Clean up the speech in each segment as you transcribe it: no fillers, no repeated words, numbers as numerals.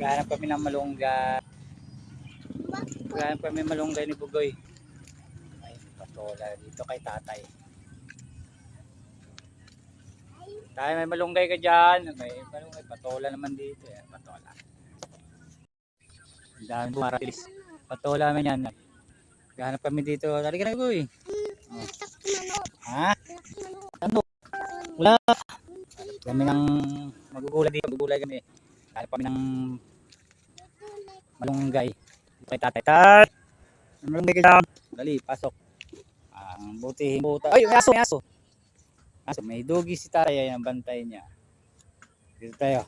Maghanap kami ng malunggay. Maghanap kami ng malunggay ni Bugoy. Ay, patola dito kay tatay. Tayo, may malunggay ka dyan. May malunggay, patola naman dito. Yan, patola. Ang dami bumaralis. Patola naman yan. Maghanap kami dito. Halika na, Bugoy. Oh. Ha? Ano? Wala. Kami ng magugulay dito. Magugulay kami. Hanap kami ng malunggay. Kay tatay. Tay! Malunggay ka dyan. Dali, pasok. Ang buti. Ay, may aso, may aso. Aso, may dogi si tatay. Ayan ang bantay niya. Dito tayo.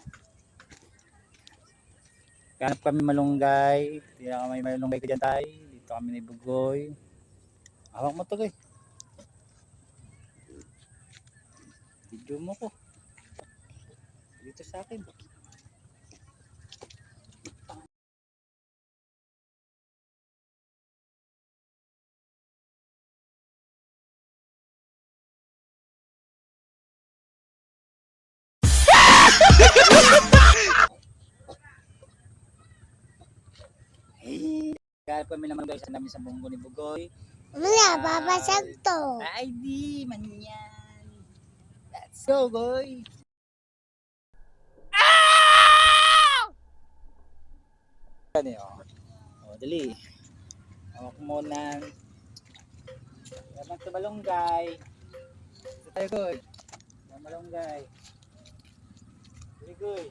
Hanap kami malunggay. Tira kami malunggay ka dyan tayo. Dito kami ni Bugoy. Hawak mo to, guys. Video mo ko. Dito sa akin. Hey, hanap kami naman guys namin sa bunggo ni Bugoy. Wala, babasag to. Ay, di man yan. Let's go, boy. Ano yun? O, dali. Hawak mo na. Labang sa malunggay. Ito tayo, Goy. Sa malunggay. Dali, Goy.